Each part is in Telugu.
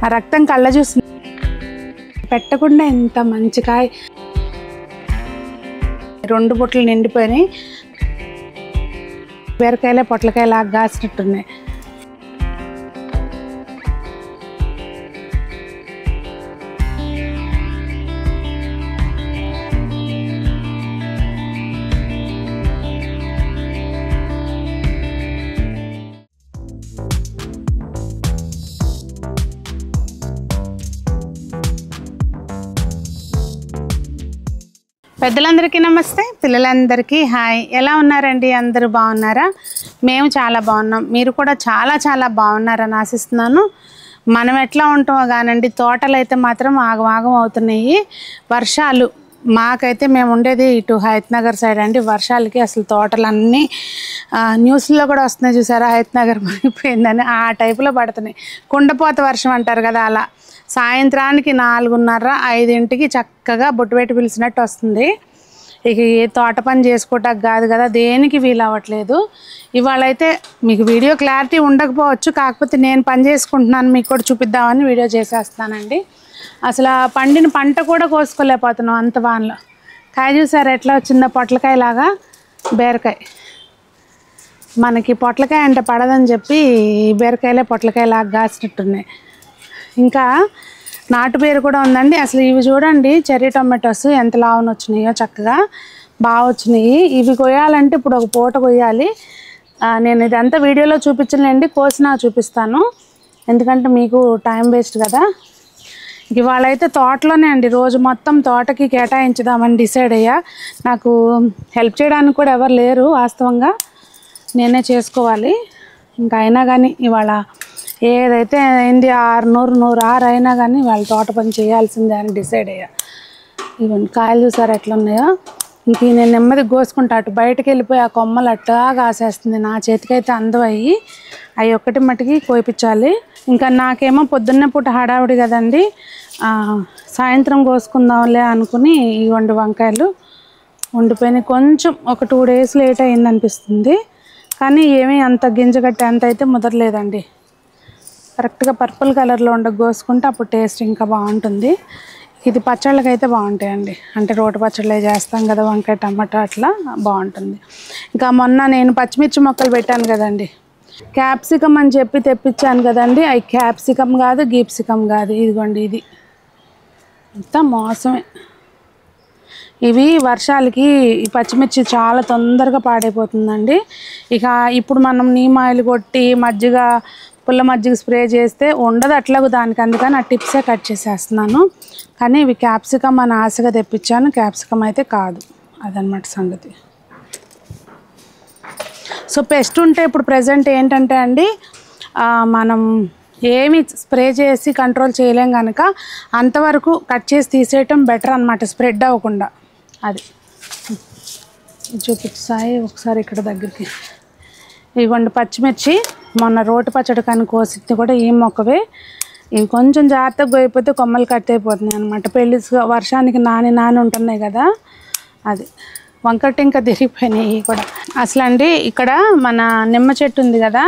ఆ రక్తం కళ్ళ చూసి పెట్టకుండా ఎంత మంచి కాయ, 2 బుట్టలు నిండిపోయినాయి. బీరకాయలే పొట్లకాయలాగా కాసినట్టున్నాయి. పెద్దలందరికీ నమస్తే, పిల్లలందరికీ హాయ్. ఎలా ఉన్నారండి? అందరూ బాగున్నారా? మేము చాలా బాగున్నాం. మీరు కూడా చాలా చాలా బాగున్నారని ఆశిస్తున్నాను. మనం ఎట్లా ఉంటామో కానండి, తోటలు అయితే మాత్రం ఆగమాగం అవుతున్నాయి. వర్షాలు మాకైతే మేము ఉండేది ఇటు హయత్ నగర్ సైడ్ అండి. వర్షాలకి అసలు తోటలన్నీ న్యూస్లో కూడా వస్తున్నాయి చూసారా, హయత్ నగర్ మునిగిపోయిందని. ఆ టైపులో పడుతున్నాయి. కుండపోత వర్షం అంటారు కదా, అలా సాయంత్రానికి 4:30-5ంటికి చక్కగా బొట్టు పెట్టి పిలిచినట్టు వస్తుంది. ఇక ఏ తోట పని చేసుకోవటానికి కాదు కదా, దేనికి వీలు అవ్వట్లేదు. ఇవాళ అయితే మీకు వీడియో క్లారిటీ ఉండకపోవచ్చు, కాకపోతే నేను పని చేసుకుంటున్నాను మీకు కూడా చూపిద్దామని వీడియో చేసేస్తానండి. అసలు ఆ పండిన పంట కూడా కోసుకోలేకపోతున్నాం అంత వానలో. కాయ చూసారు ఎట్లా వచ్చిందో, పొట్లకాయలాగా. బీరకాయ మనకి పొట్లకాయ అంటే పడదని చెప్పి బీరకాయలే పొట్లకాయలాగా కాసినట్టున్నాయి. ఇంకా నాటు పేరు కూడా ఉందండి. అసలు ఇవి చూడండి, చెర్రీ టొమాటోస్ ఎంత లావున వచ్చినాయో, చక్కగా బాగా వచ్చినాయి. ఇవి కొయ్యాలంటే ఇప్పుడు ఒక పూట కొయ్యాలి. నేను ఇదంతా వీడియోలో చూపించలేండి, కోసినా చూపిస్తాను, ఎందుకంటే మీకు టైం వేస్ట్ కదా. ఇవాళ అయితే తోటలోనే అండి, రోజు మొత్తం తోటకి కేటాయించుదామని డిసైడ్ అయ్యా. నాకు హెల్ప్ చేయడానికి కూడా ఎవరు లేరు, వాస్తవంగా నేనే చేసుకోవాలి. ఇంకా అయినా కానీ ఇవాళ ఏదైతే అయింది 600 అయినా కానీ వాళ్ళ తోట పని చేయాల్సిందే అని డిసైడ్ అయ్యా. ఇవన్నీ కాయలు చూసారు ఎట్లా ఉన్నాయో. ఇంక నేను నెమ్మది కోసుకుంటా, అటు బయటకు వెళ్ళిపోయి ఆ కొమ్మలు అట్టా కాసేస్తుంది. నా చేతికైతే అందవయ్యి అవి ఒక్కటి మట్టుకి కోయిపించాలి. ఇంకా నాకేమో పొద్దున్నే పూట హడావుడి కదండి, సాయంత్రం కోసుకుందాంలే అనుకుని ఈ వంకాయలు వండిపోయినాయి. కొంచెం ఒక 2 days లేట్ అయింది అనిపిస్తుంది, కానీ ఏమీ అంత గింజగట్టే అంత అయితే ముదరలేదండి. కరెక్ట్గా పర్పుల్ కలర్లో కోసుకుంటే అప్పుడు టేస్ట్ ఇంకా బాగుంటుంది. ఇది పచ్చళ్ళకి అయితే బాగుంటాయండి, అంటే రోటి పచ్చళ్ళే చేస్తాం కదా, వంకాయ టమాటా అట్లా బాగుంటుంది. ఇంకా మొన్న నేను పచ్చిమిర్చి మొక్కలు పెట్టాను కదండి, క్యాప్సికమ్ అని చెప్పి తెప్పించాను కదండి. అవి క్యాప్సికమ్ కాదు, గీప్సికమ్ కాదు. ఇదిగోండి, ఇది అంతా మోసమే. ఇవి వర్షాలకి ఈ పచ్చిమిర్చి చాలా తొందరగా పాడైపోతుందండి. ఇక ఇప్పుడు మనం నీమ్ ఆయిల్ కొట్టి పుల్ల మజ్జిగ స్ప్రే చేస్తే ఉండదు అట్లాగూ దానికి, అందుకని ఆ టిప్సే కట్ చేసేస్తున్నాను. కానీ ఇవి క్యాప్సికమ్ అని ఆశగా తెప్పించాను, క్యాప్సికమ్ అయితే కాదు. అదనమాట సంగతి. సో పెస్ట్ ఉంటే ఇప్పుడు ప్రజెంట్ ఏంటంటే అండి, మనం ఏమి స్ప్రే చేసి కంట్రోల్ చేయలేం కనుక అంతవరకు కట్ చేసి తీసేయటం బెటర్ అనమాట, స్ప్రెడ్ అవ్వకుండా. అది చూపిస్తాయి ఒకసారి ఇక్కడ దగ్గరికి. ఇదిగోండి పచ్చిమిర్చి, మొన్న రోటి పచ్చడి కానీ కోసింది కూడా ఈ మొక్కవే. ఇవి కొంచెం జాగ్రత్తగా పోయిపోతే కొమ్మలు కట్ అయిపోతున్నాయి అనమాట. పెళ్ళి వర్షానికి నాని ఉంటున్నాయి కదా, అది వంకటి ఇంకా తిరిగిపోయినాయి కూడా. అసలు అండి ఇక్కడ మన నిమ్మ చెట్టు ఉంది కదా,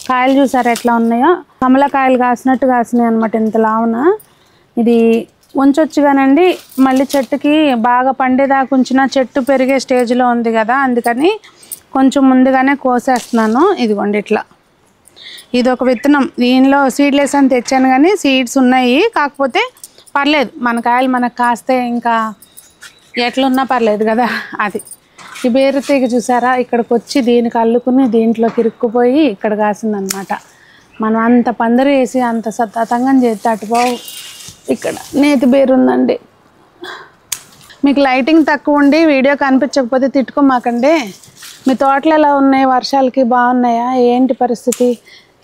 కాయలు చూసారు ఎట్లా ఉన్నాయో, కమలకాయలు కాసినట్టు కాసినాయి అనమాట ఇంత లావున. ఇది ఉంచొచ్చు కానండి, మళ్ళీ చెట్టుకి బాగా పండేదాకా ఉంచిన చెట్టు పెరిగే స్టేజ్లో ఉంది కదా, అందుకని కొంచెం ముందుగానే కోసేస్తున్నాను. ఇదిగోండి ఇట్లా, ఇది ఒక విత్తనం, దీనిలో సీడ్లెస్ అని తెచ్చాను కానీ సీడ్స్ ఉన్నాయి. కాకపోతే పర్లేదు, మన కాయలు మనకు కాస్తే ఇంకా ఎట్లున్నా పర్లేదు కదా. అది ఈ బేరు తీగ చూసారా, ఇక్కడికి వచ్చి దీనికి అల్లుకుని దీంట్లోకి ఇరుక్కుపోయి ఇక్కడ కాసిందనమాట. మనం అంత పందిరి వేసి అంత సతతంగా చేస్తే అటుపోవు. ఇక్కడ నేతి బేరు ఉందండి. మీకు లైటింగ్ తక్కువ ఉండి వీడియో కనిపించకపోతే తిట్టుకోమాకండి. మీ తోటలు ఎలా ఉన్నాయి? వర్షాలకి బాగున్నాయా? ఏంటి పరిస్థితి?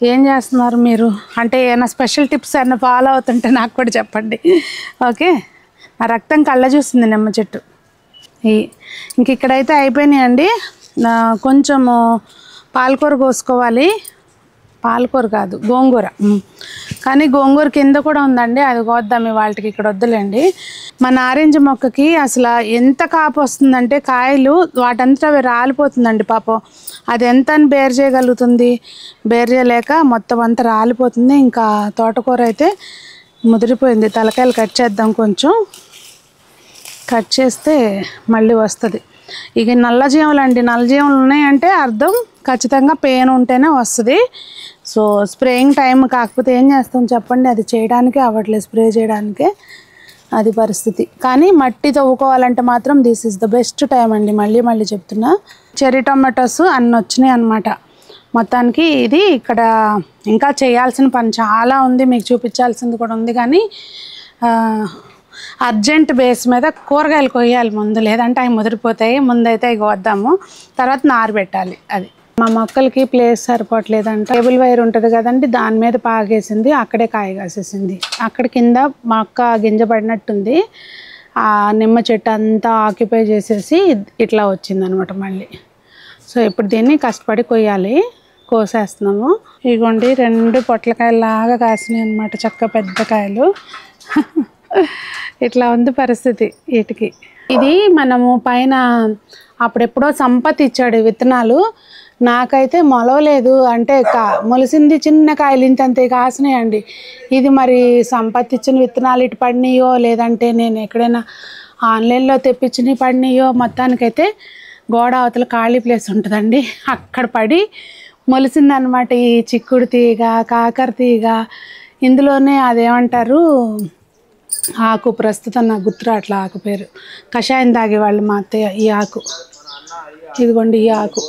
ఏం చేస్తున్నారు మీరు? అంటే ఏమైనా స్పెషల్ టిప్స్ ఏమైనా ఫాలో అవుతుంటే నాకు కూడా చెప్పండి, ఓకే? నా రక్తం కళ్ళ చూస్తుంది నిమ్మ చెట్టు. ఇంక ఇక్కడైతే అయిపోయినాయండి. కొంచెము పాలకూర కోసుకోవాలి. పాలకూర కాదు, గోంగూర. కానీ గోంగూర కింద కూడా ఉందండి, అది కోద్దాం వాళ్ళకి, ఇక్కడ వద్దులేండి. మా నారింజ మొక్కకి అసలు ఎంత కాపు వస్తుందంటే కాయలు వాటంతా అవి రాలిపోతుందండి పాపం. అది ఎంత అని బేర్ చేయగలుగుతుంది, బేర్ చేయలేక మొత్తం అంతా రాలిపోతుంది. ఇంకా తోటకూర అయితే ముదిరిపోయింది. తలకాయలు కట్ చేద్దాం, కొంచెం కట్ చేస్తే మళ్ళీ వస్తుంది. ఇక నల్లజీవులు అండి, నల్లజీవులు ఉన్నాయంటే అర్థం ఖచ్చితంగా పెయిన్ ఉంటేనే వస్తుంది. సో స్ప్రేయింగ్ టైం కాకపోతే ఏం చేస్తాం చెప్పండి, అది చేయడానికే అవ్వట్లేదు, స్ప్రే చేయడానికే అది పరిస్థితి. కానీ మట్టి తవ్వుకోవాలంటే మాత్రం this is the best time అండి. మళ్ళీ మళ్ళీ చెప్తున్నా. చెర్రీ టొమాటోస్ అన్నీ వచ్చినాయి అన్నమాట. మొత్తానికి ఇది ఇక్కడ ఇంకా చేయాల్సిన పని చాలా ఉంది, మీకు చూపించాల్సింది కూడా ఉంది. కానీ అర్జెంట్ బేస్ మీద కూరగాయలు కొయ్యాలి ముందు, లేదంటే అవి ముదిరిపోతాయి. ముందైతే అవి కోద్దాము, తర్వాత నారు పెట్టాలి. అది మా మొక్కలకి ప్లేస్ సరిపోవట్లేదంట. టేబుల్ వైర్ ఉంటుంది కదండి, దాని మీద పాగేసింది, అక్కడే కాయ కాసేసింది. అక్కడ కింద మొక్క గింజ పడినట్టుంది. ఆ నిమ్మ చెట్టు అంతా ఆక్యుపై చేసేసి ఇట్లా వచ్చిందనమాట మళ్ళీ. సో ఇప్పుడు దీన్ని కష్టపడి కొయ్యాలి. కోసేస్తున్నాము. ఇగోండి 2 పొట్లకాయలాగా కాసినాయి అనమాట, చక్క పెద్ద కాయలు. ఇట్లా ఉంది పరిస్థితి వీటికి. ఇది మనము పైన అప్పుడెప్పుడో సంపత్ ఇచ్చాడు విత్తనాలు, నాకైతే మొలవలేదు. అంటే మొలిసింది చిన్న కాయలు ఇంతంతే కాసినాయండి. ఇది మరి సంపత్ ఇచ్చిన విత్తనాలు ఇటు పడినాయో, లేదంటే నేను ఎక్కడైనా ఆన్లైన్లో తెప్పించినవి పడినాయో, మొత్తానికైతే గోడ అవతల ఖాళీ ప్లేస్ ఉంటుందండి, అక్కడ పడి మొలిసిందనమాట ఈ చిక్కుడు తీగ, కాకర తీగ. ఇందులోనే అదేమంటారు ఆకు, ప్రస్తుతం నాకు గుర్తురాట్లా ఆకు పేరు, కషాయం తాగేవాళ్ళు మా అత్తయ్య. ఈ ఆకు ఇదిగోండి, ఈ ఆకు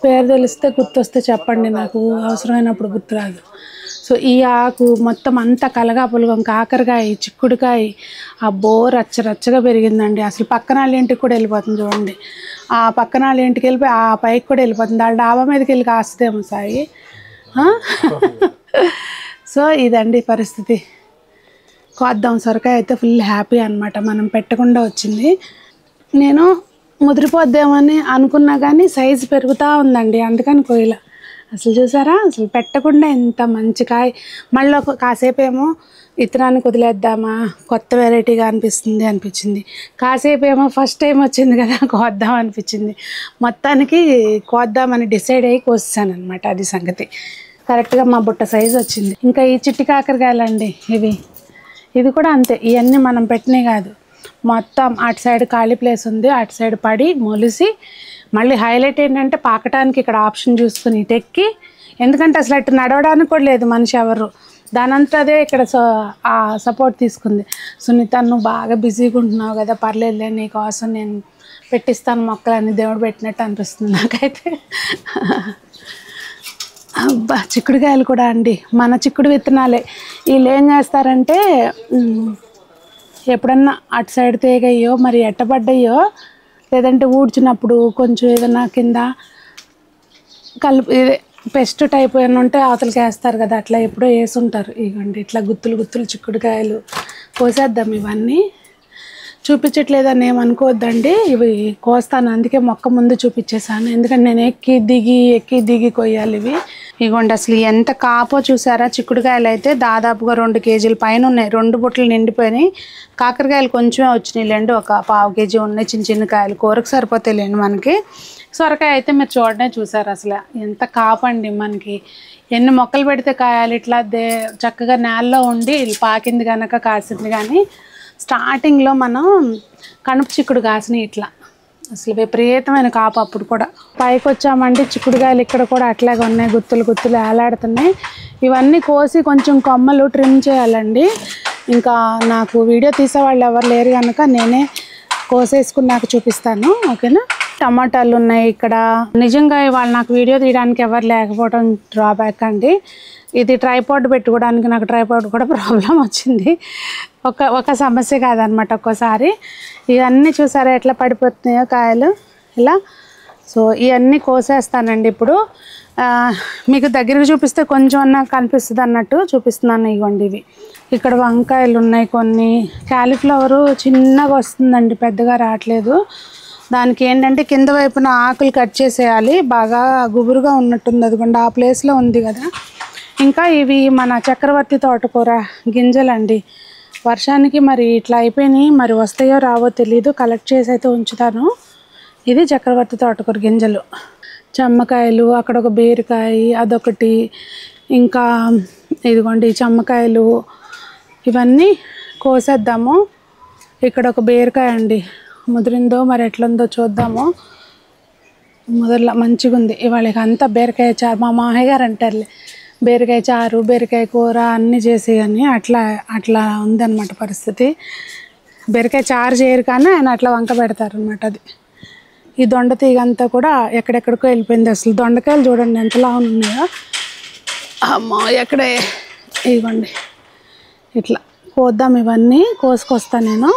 పేరు తెలిస్తే గుర్తొస్తే చెప్పండి, నాకు అవసరమైనప్పుడు గుర్తురాదు. సో ఈ ఆకు మొత్తం అంతా కలగాపులగం, కాకరకాయ, చిక్కుడుకాయ, అబ్బో రచ్చరచ్చగా పెరిగిందండి. అసలు పక్కన వాళ్ళ ఇంటికి కూడా వెళ్ళిపోతుంది చూడండి. ఆ పక్కన వాళ్ళ ఇంటికి వెళ్ళిపోయి ఆ పైకి కూడా వెళ్ళిపోతుంది. వాళ్ళ డాబా మీదకి వెళ్ళి కాస్తుందేమో సాయి. సో ఇదండి పరిస్థితి. కోద్దాం. సొరకాయ అయితే ఫుల్ హ్యాపీ అనమాట, మనం పెట్టకుండా వచ్చింది. నేను ముదిరిపోద్దామని అనుకున్నా కానీ సైజు పెరుగుతూ ఉందండి, అందుకని కోయిల. అసలు చూసారా, అసలు పెట్టకుండా ఎంత మంచి కాయ. మళ్ళీ కాసేపు ఏమో విత్తనాన్ని వదిలేద్దామా, కొత్త వెరైటీగా అనిపించింది. కాసేపు ఏమో ఫస్ట్ టైం వచ్చింది కదా కోద్దాం అనిపించింది. మొత్తానికి కోద్దామని డిసైడ్ అయ్యి కోసాను అనమాట. అది సంగతి. కరెక్ట్గా మా బుట్ట సైజు వచ్చింది. ఇంకా ఈ చిట్టి కాకరకాయలండి ఇది కూడా అంతే. ఇవన్నీ మనం పెట్టినవి కాదు, మొత్తం అటు సైడ్ ఖాళీ ప్లేస్ ఉంది, అటు సైడ్ పడి మొలిసి. మళ్ళీ హైలైట్ ఏంటంటే పాకటానికి ఇక్కడ ఆప్షన్ చూసుకుని ఇటు ఎక్కి, ఎందుకంటే అసలు అటు నడవడానికి కూడా లేదు మనిషి ఎవరు, దానంతా అదే ఇక్కడ సపోర్ట్ తీసుకుంది. సునీత, నువ్వు బాగా బిజీగా ఉంటున్నావు కదా, పర్లేదులే నీకోసం నేను పెట్టిస్తాను మొక్కలని దేవుడు పెట్టినట్టు అనిపిస్తుంది నాకైతే. అబ్బా, చిక్కుడుకాయలు కూడా అండి మన చిక్కుడు విత్తనాలే. వీళ్ళు ఏం చేస్తారంటే ఎప్పుడన్నా అటు సైడ్ తేగయ్యో మరి ఎట్టబడ్డయ్యో, లేదంటే ఊడ్చినప్పుడు కొంచెం ఏదైనా కింద ఇదే పెస్ట్ టైప్ ఏమైనా ఉంటే అవతలకి వేస్తారు కదా, అట్లా ఎప్పుడో వేసుంటారు. ఇవ్వండి ఇట్లా గుత్తులు చిక్కుడుకాయలు కోసేద్దాం. ఇవన్నీ చూపించట్లేదని ఏమనుకోవద్దండి, ఇవి కోస్తాను, అందుకే మొక్క ముందు చూపించేసాను. ఎందుకంటే నేను ఎక్కి దిగి కొయ్యాలి ఇవి. ఇగోండి అసలు ఎంత కాపో చూసారా. చిక్కుడుకాయలు అయితే దాదాపుగా 2 కేజీల పైన ఉన్నాయి, 2 బుట్టలు నిండిపోయినాయి. కాకరకాయలు కొంచెమే వచ్చినాయి లేండి, ఒక 1/2 కేజీ ఉన్నాయి. చిన్న కాయలు కూరకు సరిపోతాయి లేండి మనకి. సొరకాయ అయితే మీరు చూడనే చూసారు, అసలు ఎంత కాపండి మనకి. ఎన్ని మొక్కలు పెడితే కాయాలి, ఇట్లా చక్కగా నేలలో ఉండి పాకింది కనుక కాసింది. కానీ స్టార్టింగ్లో మనం కనుపు చిక్కుడు కాసినాయి ఇట్లా, అసలు విపరీతమైన కాపు. అప్పుడు కూడా పైకి వచ్చామండి, చిక్కుడుకాయలు ఇక్కడ కూడా అట్లాగే ఉన్నాయి, గుత్తులు ఏలాడుతున్నాయి. ఇవన్నీ కోసి కొంచెం కొమ్మలు ట్రిమ్ చేయాలండి. ఇంకా నాకు వీడియో తీసేవాళ్ళు ఎవరు లేరు కనుక నేనే కోసేసుకున్నాక చూపిస్తాను, ఓకేనా. టమాటాలు ఉన్నాయి ఇక్కడ. నిజంగా ఇవాళ నాకు వీడియో తీయడానికి ఎవరు లేకపోవడం డ్రాబ్యాక్ అండి. ఇది ట్రైపాడ్ పెట్టుకోవడానికి నాకు ట్రైపాడ్ కూడా ప్రాబ్లం వచ్చింది. ఒక సమస్య కాదనమాట ఒక్కోసారి. ఇవన్నీ చూసారా ఎట్లా పడిపోతున్నాయో కాయలు ఇలా. సో ఇవన్నీ కోసేస్తానండి ఇప్పుడు. మీకు దగ్గరికి చూపిస్తే కొంచెం అన్నా కనిపిస్తుంది అన్నట్టు చూపిస్తున్నాను. ఇవ్వండి ఇవి. ఇక్కడ వంకాయలు ఉన్నాయి కొన్ని. క్యాలీఫ్లవరు చిన్నగా వస్తుందండి, పెద్దగా రావట్లేదు. దానికి ఏంటంటే కింద వైపున ఆకులు కట్ చేసేయాలి. బాగా గుబురుగా ఉన్నట్టుంది, అదిగోండి ఆ ప్లేస్లో ఉంది కదా. ఇంకా ఇవి మన చక్రవర్తి తోటకూర గింజలండి. వర్షానికి మరి ఇట్లా అయిపోయినాయి, మరి వస్తాయో రావో తెలీదు. కలెక్ట్ చేసి అయితే ఉంచుతాను. ఇది చక్రవర్తి తోటకూర గింజలు. చెమ్మకాయలు, అక్కడ ఒక బీరకాయ అదొకటి, ఇంకా ఇదిగోండి చెమ్మకాయలు, ఇవన్నీ కోసేద్దాము. ఇక్కడ ఒక బీరకాయ అండి, ముదిరిందో మరి ఎట్లుందో చూద్దాము. ముదర్లా మంచిగా ఉంది. ఇవాళ అంతా బీరకాయ చారు, మా మామయ్య గారు అంటారులే బీరకాయ చారు బీరకాయ కూర అన్నీ చేసేయని. అట్లా ఉందన్నమాట పరిస్థితి. బీరకాయ చారు చేయరు కానీ ఆయన అట్లా వంక పెడతారనమాట. అది ఈ దొండ తీగ అంతా కూడా ఎక్కడెక్కడికో వెళ్ళిపోయింది. అసలు దొండకాయలు చూడండి ఎంతలా ఉన్నాయో. అమ్మో ఎక్కడే, ఇదిగోండి ఇట్లా కోద్దాం. ఇవన్నీ కోసుకొస్తాను నేను.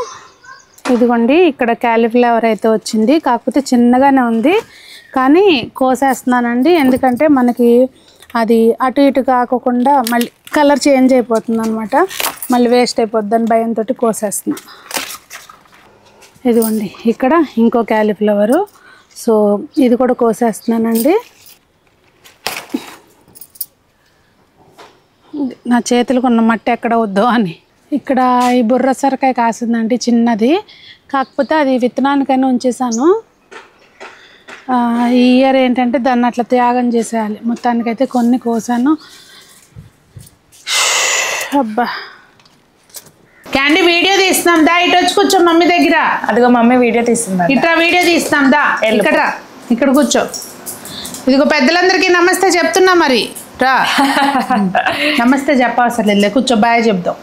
ఇదిగోండి ఇక్కడ క్యాలీఫ్లవర్ అయితే వచ్చింది, కాకపోతే చిన్నగానే ఉంది కానీ కోసేస్తున్నానండి. ఎందుకంటే మనకి అది అటు ఇటు కాకుండా మళ్ళీ కలర్ చేంజ్ అయిపోతుంది అనమాట, మళ్ళీ వేస్ట్ అయిపోద్దని భయంతో కోసేస్తున్నా. ఇదిగోండి ఇక్కడ ఇంకో క్యాలీఫ్లవరు, సో ఇది కూడా కోసేస్తున్నానండి. నా చేతులకు ఉన్న మట్టి ఎక్కడ వద్దు అని. ఇక్కడ ఈ బుర్ర సొరకాయ కాసిందండి చిన్నది, కాకపోతే అది విత్తనానికైనా ఉంచేసాను. ఈ ఇయర్ ఏంటంటే దాన్ని అట్లా త్యాగం చేసేయాలి. మొత్తానికైతే కొన్ని కోసాను. అబ్బా క్యాండీ వీడియో తీస్తున్నాం దా, ఇటు వచ్చి కూర్చో మమ్మీ దగ్గర. అదిగో మమ్మీ వీడియో తీస్తుందా, ఇట్లా వీడియో తీస్తాం దా, ఇక్కడ కూర్చో. ఇదిగో పెద్దలందరికీ నమస్తే చెప్తున్నా, మరి రా. నమస్తే చెప్పవసరం లేదు, కూర్చో, బాయ్ చెప్దాం.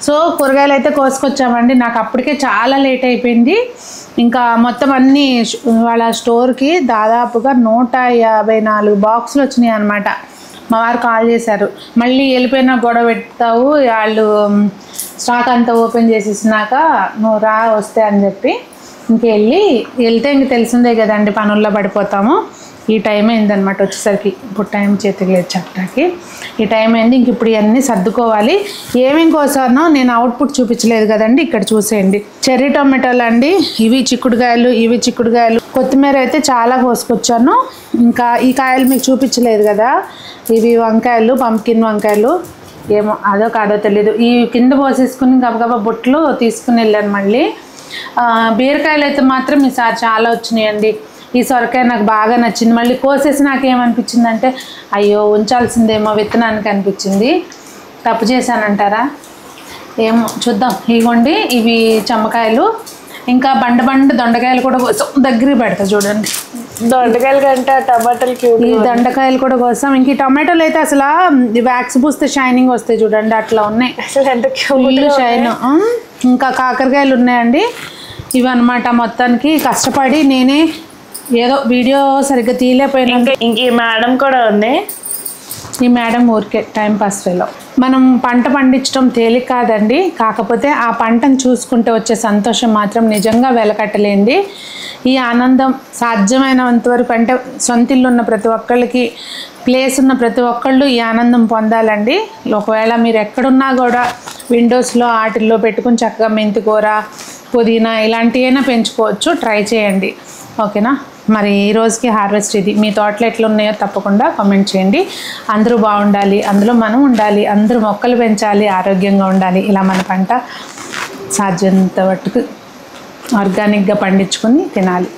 సో కూరగాయలు అయితే కోసుకొచ్చామండి. నాకు అప్పటికే చాలా లేట్ అయిపోయింది. ఇంకా మొత్తం అన్నీ వాళ్ళ స్టోర్కి దాదాపుగా 154 బాక్సులు వచ్చినాయి అనమాట. మా వారు కాల్ చేశారు, మళ్ళీ వెళ్ళిపోయినా గొడవ పెడతావు, వాళ్ళు స్టాక్ అంతా ఓపెన్ చేసేసినాక నువ్వు రా వస్తే అని చెప్పి వెళ్తే ఇంక తెలిసిందే కదండి, పనుల్లో పడిపోతాము. ఈ టైం అయిందనమాట వచ్చేసరికి. ఇప్పుడు టైం చేతికి లేదు చెప్పడానికి, ఈ టైం అయింది. ఇంక ఇప్పుడు ఇవన్నీ సర్దుకోవాలి. ఏమేం కోసానో నేను అవుట్పుట్ చూపించలేదు కదండి, ఇక్కడ చూసేయండి. చెర్రీ టొమాటోలు అండి, ఇవి చిక్కుడుకాయలు, కొత్తిమీర అయితే చాలా కోసుకొచ్చాను. ఇంకా ఈ కాయలు మీకు చూపించలేదు కదా, ఇవి వంకాయలు, పంకిన్ వంకాయలు, ఏమో అదో కాదో తెలీదు. ఈ కింద పోసేసుకుని గబగబా బుట్టలు తీసుకుని వెళ్ళాను. మళ్ళీ బీరకాయలు అయితే మాత్రం ఈసారి చాలా వచ్చినాయండి. ఈ సొరకాయ నాకు బాగా నచ్చింది. మళ్ళీ కోసేసి నాకు ఏమనిపించింది అంటే అయ్యో ఉంచాల్సిందేమో విత్తనానికి అనిపించింది. తప్పు చేశానంటారా ఏమో, చూద్దాం. ఇవ్వండి ఇవి చెమ్మకాయలు, ఇంకా బండ దొండకాయలు కూడా కోసం దగ్గరికి పెడతా చూడండి. దొండకాయల కంటే టమాటాలకి ఈ దొండకాయలు కూడా కోసం. ఇంక ఈ టమాటోలు అయితే అసలు వ్యాక్స్ పూస్తే షైనింగ్ వస్తాయి చూడండి, అట్లా ఉన్నాయి అసలు షైన్. ఇంకా కాకరకాయలు ఉన్నాయండి. ఇవన్నమాట మొత్తానికి కష్టపడి నేనే ఏదో వీడియో సరిగ్గా తీయలేకపోయినా. ఇంక ఈ మేడం కూడా ఉంది. ఈ మేడం ఊరికే టైంపాస్ వేలో. మనం పంట పండించడం తేలిక కాదండి, కాకపోతే ఆ పంటను చూసుకుంటే వచ్చే సంతోషం మాత్రం నిజంగా వెలకట్టలేండి. ఈ ఆనందం సాధ్యమైనంత వరకు అంటే సొంత ఇల్లు ఉన్న ప్రతి ఒక్కళ్ళకి, ప్లేస్ ఉన్న ప్రతి ఒక్కళ్ళు ఈ ఆనందం పొందాలండి. ఒకవేళ మీరు ఎక్కడున్నా కూడా విండోస్లో వాటిల్లో పెట్టుకుని చక్కగా మెంతికూర, పుదీనా ఇలాంటివైనా పెంచుకోవచ్చు. ట్రై చేయండి, ఓకేనా. మరి ఈ రోజుకి హార్వెస్ట్ ఇది. మీ తోటలు ఎట్లా ఉన్నాయో తప్పకుండా కామెంట్ చేయండి. అందరూ బాగుండాలి, అందులో మనం ఉండాలి, అందరూ మొక్కలు పెంచాలి, ఆరోగ్యంగా ఉండాలి. ఇలా మన పంట సాధ్యంత మట్టుకు ఆర్గానిక్గా పండించుకొని తినాలి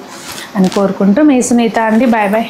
అని కోరుకుంటూ మీ సునీత అండి. Bye bye.